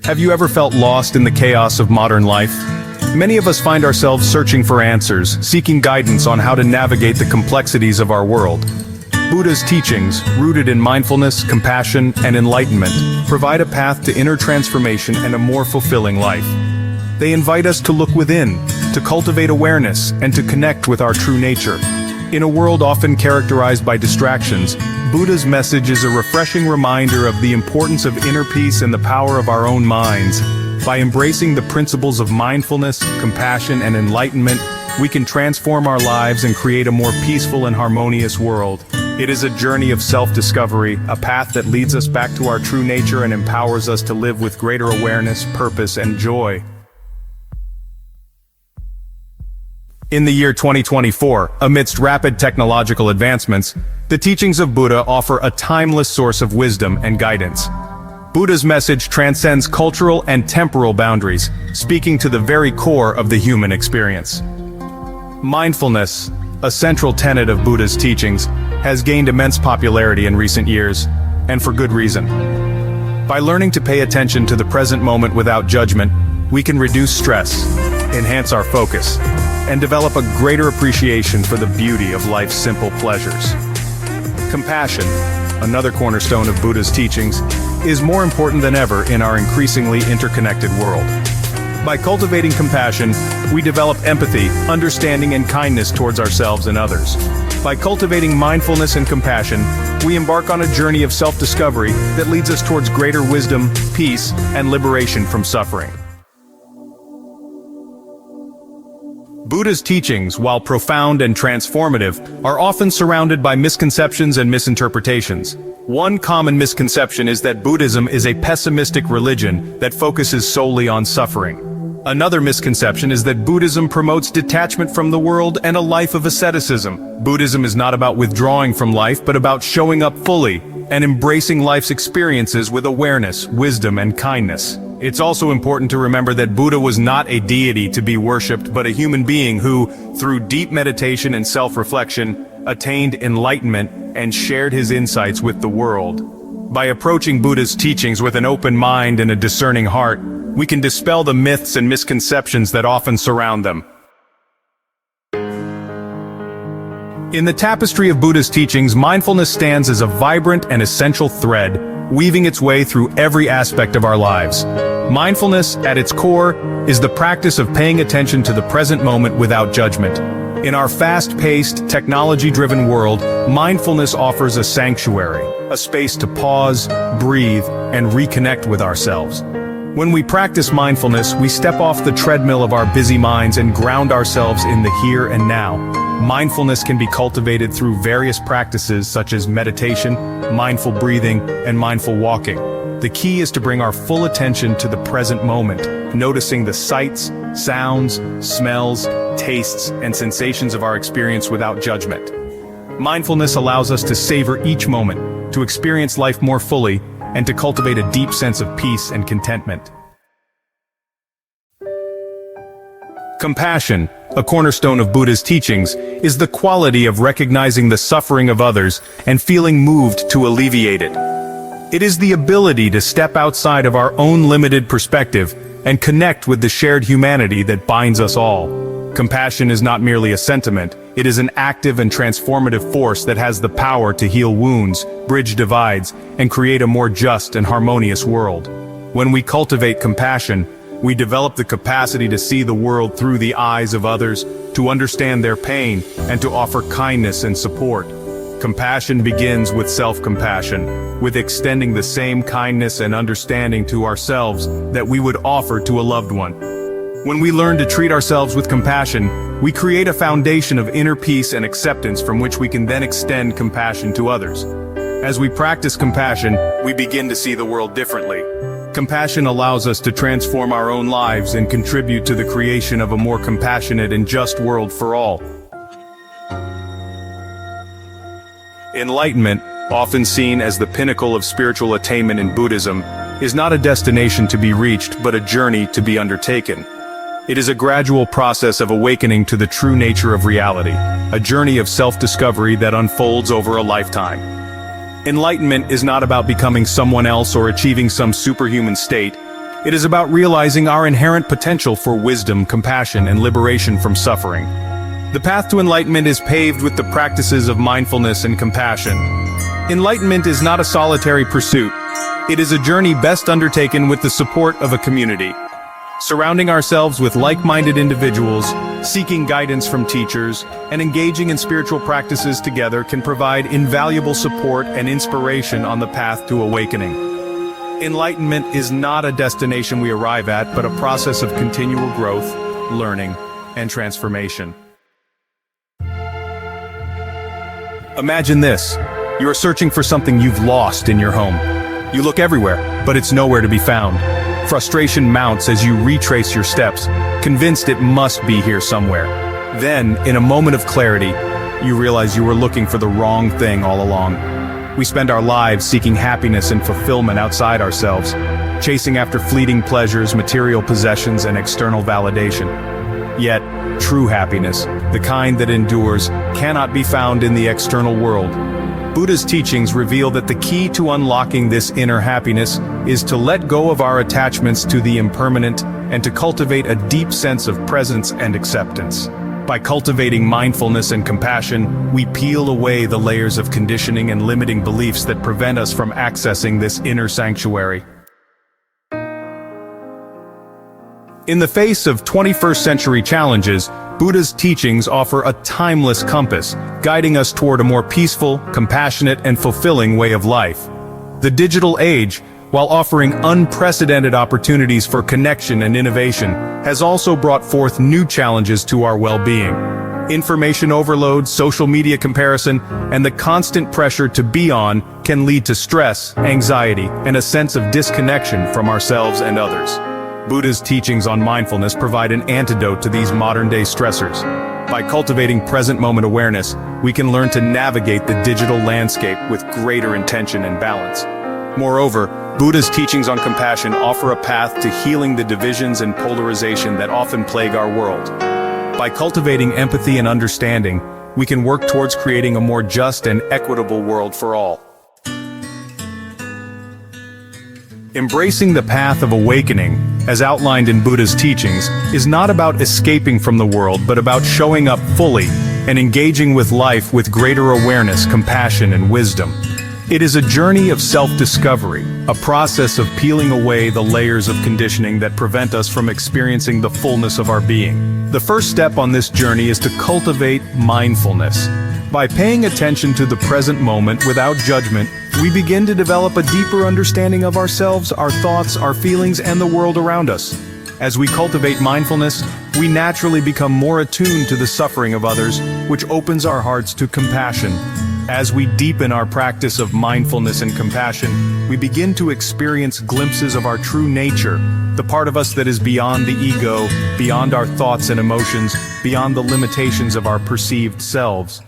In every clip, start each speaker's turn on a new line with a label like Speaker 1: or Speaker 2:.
Speaker 1: Have you ever felt lost in the chaos of modern life? Many of us find ourselves searching for answers, seeking guidance on how to navigate the complexities of our world. Buddha's teachings, rooted in mindfulness, compassion, and enlightenment, provide a path to inner transformation and a more fulfilling life. They invite us to look within, to cultivate awareness, and to connect with our true nature. In a world often characterized by distractions, Buddha's message is a refreshing reminder of the importance of inner peace and the power of our own minds. By embracing the principles of mindfulness, compassion, and enlightenment, we can transform our lives and create a more peaceful and harmonious world. It is a journey of self-discovery, a path that leads us back to our true nature and empowers us to live with greater awareness, purpose, and joy. In the year 2024, amidst rapid technological advancements, the teachings of Buddha offer a timeless source of wisdom and guidance. Buddha's message transcends cultural and temporal boundaries, speaking to the very core of the human experience. Mindfulness, a central tenet of Buddha's teachings, has gained immense popularity in recent years, and for good reason. By learning to pay attention to the present moment without judgment, we can reduce stress, enhance our focus, and develop a greater appreciation for the beauty of life's simple pleasures. Compassion, another cornerstone of Buddha's teachings, is more important than ever in our increasingly interconnected world. By cultivating compassion, we develop empathy, understanding, and kindness towards ourselves and others. By cultivating mindfulness and compassion, we embark on a journey of self-discovery that leads us towards greater wisdom, peace, and liberation from suffering. Buddha's teachings, while profound and transformative, are often surrounded by misconceptions and misinterpretations. One common misconception is that Buddhism is a pessimistic religion that focuses solely on suffering. Another misconception is that Buddhism promotes detachment from the world and a life of asceticism. Buddhism is not about withdrawing from life, but about showing up fully and embracing life's experiences with awareness, wisdom, and kindness. It's also important to remember that Buddha was not a deity to be worshipped, but a human being who, through deep meditation and self-reflection, attained enlightenment and shared his insights with the world. By approaching Buddha's teachings with an open mind and a discerning heart, we can dispel the myths and misconceptions that often surround them. In the tapestry of Buddha's teachings, mindfulness stands as a vibrant and essential thread, weaving its way through every aspect of our lives. Mindfulness, at its core, is the practice of paying attention to the present moment without judgment. In our fast-paced, technology-driven world, mindfulness offers a sanctuary, a space to pause, breathe, and reconnect with ourselves. When we practice mindfulness, we step off the treadmill of our busy minds and ground ourselves in the here and now. Mindfulness can be cultivated through various practices such as meditation, mindful breathing, and mindful walking. The key is to bring our full attention to the present moment, noticing the sights, sounds, smells, tastes, and sensations of our experience without judgment. Mindfulness allows us to savor each moment, to experience life more fully, and to cultivate a deep sense of peace and contentment. Compassion, a cornerstone of Buddha's teachings, is the quality of recognizing the suffering of others and feeling moved to alleviate it. It is the ability to step outside of our own limited perspective and connect with the shared humanity that binds us all. Compassion is not merely a sentiment, it is an active and transformative force that has the power to heal wounds, bridge divides, and create a more just and harmonious world. When we cultivate compassion, we develop the capacity to see the world through the eyes of others, to understand their pain, and to offer kindness and support. Compassion begins with self-compassion, with extending the same kindness and understanding to ourselves that we would offer to a loved one. When we learn to treat ourselves with compassion, we create a foundation of inner peace and acceptance from which we can then extend compassion to others. As we practice compassion, we begin to see the world differently. Compassion allows us to transform our own lives and contribute to the creation of a more compassionate and just world for all. Enlightenment, often seen as the pinnacle of spiritual attainment in Buddhism, is not a destination to be reached, but a journey to be undertaken. It is a gradual process of awakening to the true nature of reality, a journey of self-discovery that unfolds over a lifetime. Enlightenment is not about becoming someone else or achieving some superhuman state. It is about realizing our inherent potential for wisdom, compassion, and liberation from suffering. The path to enlightenment is paved with the practices of mindfulness and compassion. Enlightenment is not a solitary pursuit. It is a journey best undertaken with the support of a community. Surrounding ourselves with like-minded individuals, seeking guidance from teachers, and engaging in spiritual practices together can provide invaluable support and inspiration on the path to awakening. Enlightenment is not a destination we arrive at, but a process of continual growth, learning, and transformation. Imagine this. You are searching for something you've lost in your home. You look everywhere, but it's nowhere to be found. Frustration mounts as you retrace your steps, convinced it must be here somewhere. Then, in a moment of clarity, you realize you were looking for the wrong thing all along. We spend our lives seeking happiness and fulfillment outside ourselves, chasing after fleeting pleasures, material possessions, and external validation. Yet, true happiness, the kind that endures, cannot be found in the external world. Buddha's teachings reveal that the key to unlocking this inner happiness is to let go of our attachments to the impermanent and to cultivate a deep sense of presence and acceptance. By cultivating mindfulness and compassion, we peel away the layers of conditioning and limiting beliefs that prevent us from accessing this inner sanctuary. In the face of 21st century challenges, Buddha's teachings offer a timeless compass, guiding us toward a more peaceful, compassionate, and fulfilling way of life. The digital age, while offering unprecedented opportunities for connection and innovation, has also brought forth new challenges to our well-being. Information overload, social media comparison, and the constant pressure to be on can lead to stress, anxiety, and a sense of disconnection from ourselves and others. Buddha's teachings on mindfulness provide an antidote to these modern-day stressors. By cultivating present moment awareness, we can learn to navigate the digital landscape with greater intention and balance. Moreover, Buddha's teachings on compassion offer a path to healing the divisions and polarization that often plague our world. By cultivating empathy and understanding, we can work towards creating a more just and equitable world for all. Embracing the path of awakening, as outlined in Buddha's teachings, is not about escaping from the world, but about showing up fully and engaging with life with greater awareness, compassion, and wisdom. It is a journey of self-discovery, a process of peeling away the layers of conditioning that prevent us from experiencing the fullness of our being. The first step on this journey is to cultivate mindfulness. By paying attention to the present moment without judgment, we begin to develop a deeper understanding of ourselves, our thoughts, our feelings, and the world around us. As we cultivate mindfulness, we naturally become more attuned to the suffering of others, which opens our hearts to compassion. As we deepen our practice of mindfulness and compassion, we begin to experience glimpses of our true nature, the part of us that is beyond the ego, beyond our thoughts and emotions, beyond the limitations of our perceived selves.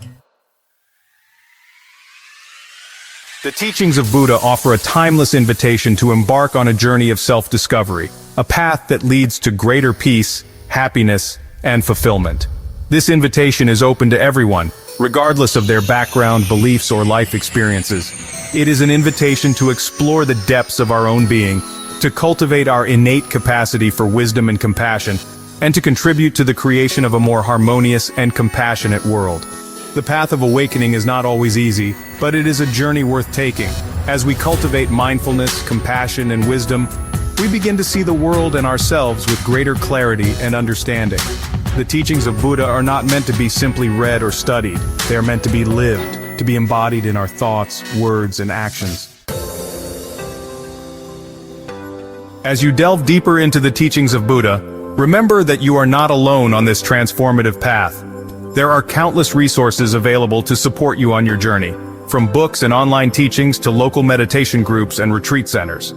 Speaker 1: The teachings of Buddha offer a timeless invitation to embark on a journey of self-discovery, a path that leads to greater peace, happiness, and fulfillment. This invitation is open to everyone, regardless of their background, beliefs, or life experiences. It is an invitation to explore the depths of our own being, to cultivate our innate capacity for wisdom and compassion, and to contribute to the creation of a more harmonious and compassionate world. The path of awakening is not always easy, but it is a journey worth taking. As we cultivate mindfulness, compassion, and wisdom, we begin to see the world and ourselves with greater clarity and understanding. The teachings of Buddha are not meant to be simply read or studied. They are meant to be lived, to be embodied in our thoughts, words, and actions. As you delve deeper into the teachings of Buddha, remember that you are not alone on this transformative path. There are countless resources available to support you on your journey, from books and online teachings to local meditation groups and retreat centers.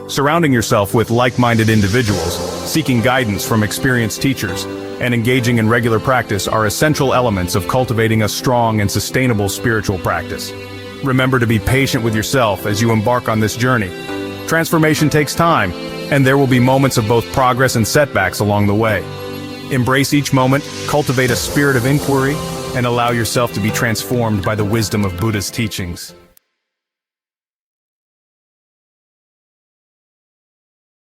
Speaker 1: Surrounding yourself with like-minded individuals, seeking guidance from experienced teachers, and engaging in regular practice are essential elements of cultivating a strong and sustainable spiritual practice. Remember to be patient with yourself as you embark on this journey. Transformation takes time, and there will be moments of both progress and setbacks along the way. Embrace each moment, cultivate a spirit of inquiry, and allow yourself to be transformed by the wisdom of Buddha's teachings.